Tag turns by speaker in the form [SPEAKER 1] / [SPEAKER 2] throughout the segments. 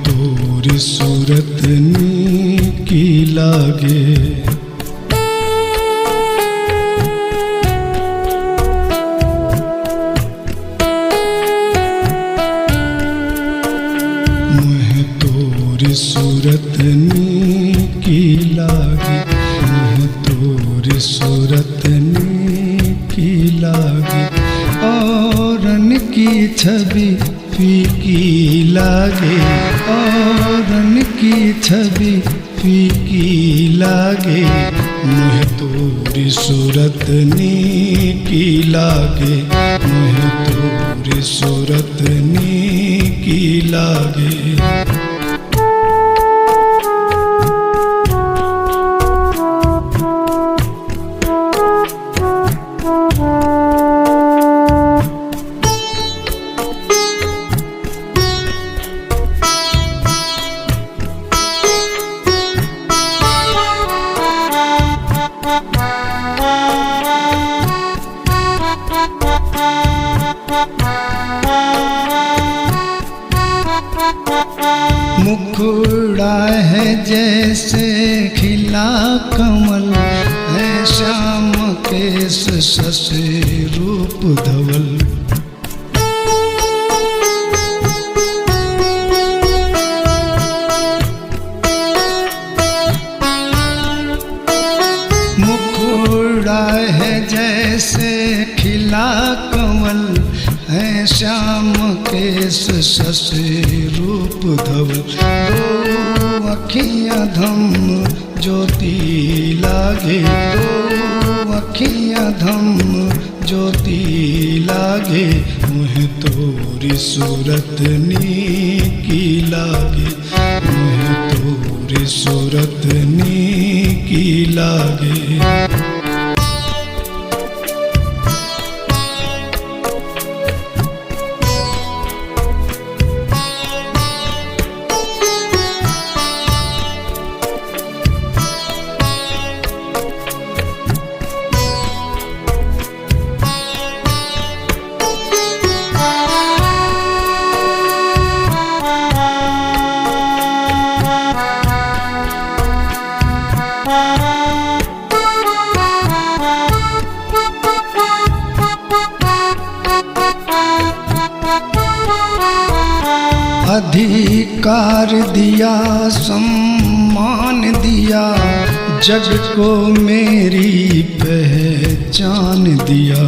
[SPEAKER 1] तोरी सूरत नीकी लागे, मुहे तोरी सूरत नीकी लागे, मुहे तोरी सूरत नीकी लागे, औरन की छवि फीकी लागे, औरन की छवि फीकी लागे, मुहे तोरी सूरत नीकी लागे, मुहे तोरी सूरत नीकी लागे। मुखड़ा है जैसे खिला कमल, है श्याम केश शशि रूप धवल, मुखड़ा है जैसे खिला कमल, है श्याम केश शशि रूप धवल, दो अखियाँ धम ज्योति लागे, दो अखियाँ धम ज्योति लागे, मुहे तोरी सूरत नीकी लागे, मुहे तोरी सूरत नीकी लागे। अधिकार दिया, सम्मान दिया, जग को मेरी पहचान दिया,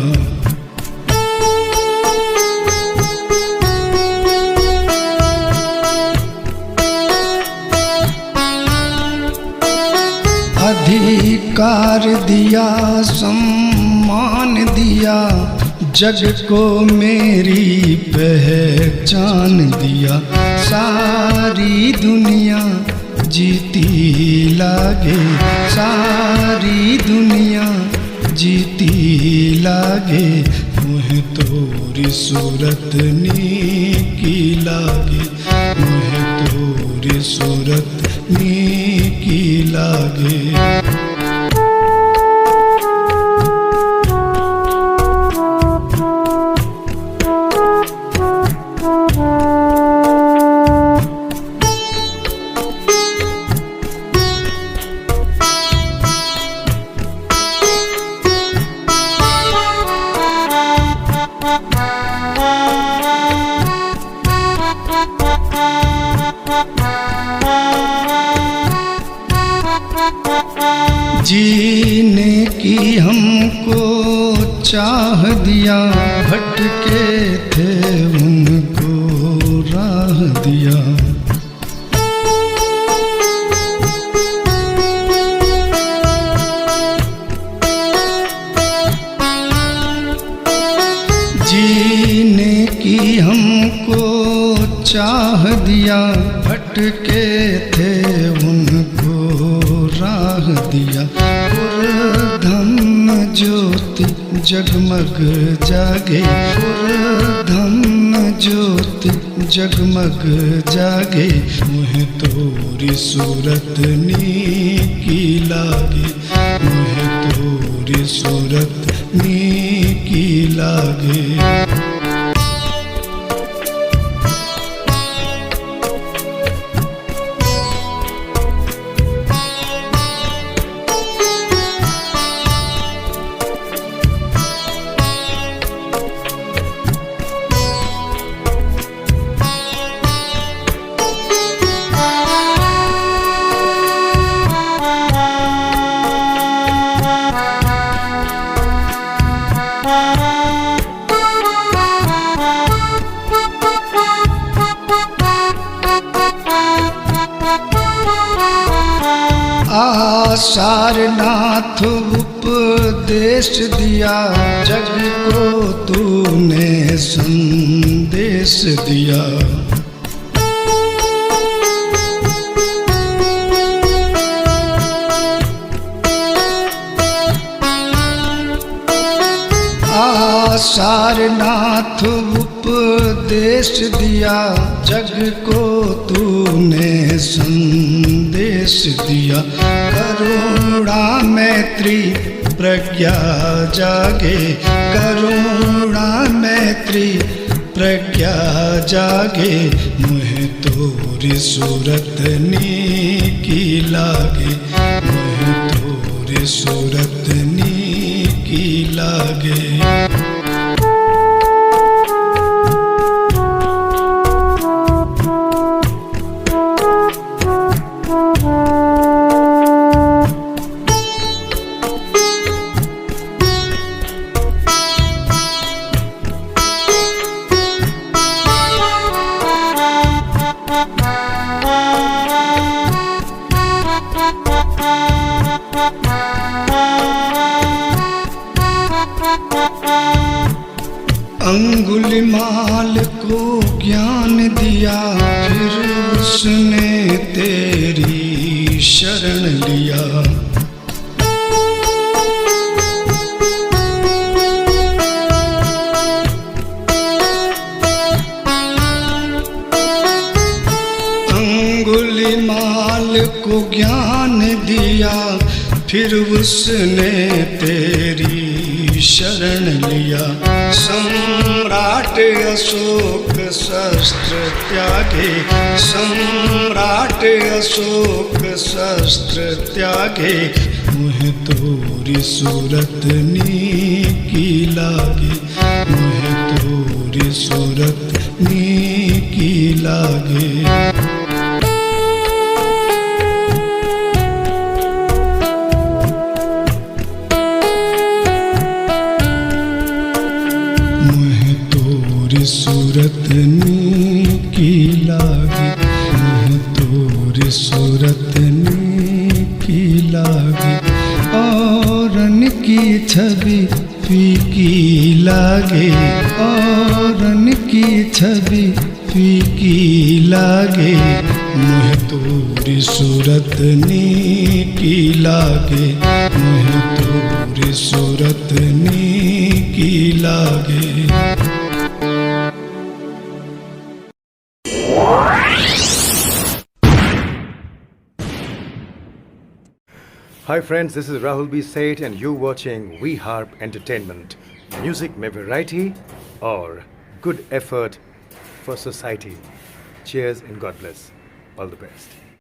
[SPEAKER 1] अधिकार दिया, सम्मान दिया, जग को मेरी पहचान दिया, सारी दुनिया जीती लागे, सारी दुनिया जीती लागे, मुहे तोरी सूरत नीकी लागे, मुहे तोरी सूरत नीकी लागे। जीने की हमको चाह दिया, भटके थे उनको राह दिया, जीने की हमको चाह दिया, भटके थे उनको राह दिया, धन ज्योति जगमग जागे, धन ज्योति जगमग जागे मुहे तोरी सूरत नीकी लागे मुहे तोरी सूरत नीकी लागे सारनाथ उपदेश दिया जग को तूने संदेश दिया सारनाथ उपदेश दिया जग को तूने संदेश दिया करुणा मैत्री प्रज्ञा जागे करुणा मैत्री प्रज्ञा जागे मुहे तोरी सूरत नीकी लागे मुहे तोरी सूरत नीकी लागे अंगुलिमाल को ज्ञान दिया फिर उसने तेरी शरण लिया अंगुलिमाल को ज्ञान दिया फिर उसने तेरी शरण लिया सम्राट अशोक शस्त्र त्यागे सम्राट अशोक शस्त्र त्यागे मुहे तोरी सूरत नीकी लागे मुहे तोरी सूरत नीकी लागे सूरत नीकी लागे मुहे तोरी सूरत नीकी लागे औरन की छवि फीकी लागे औरन की छवि फीकी लागे मुहे तोरी सूरत नीकी लागे मुहे तोरी सूरत नीकी लागे
[SPEAKER 2] Hi friends, this is Rahul B. Seth and you're watching We Harp Entertainment. Music में variety और good effort for society. Cheers and God bless. All the best.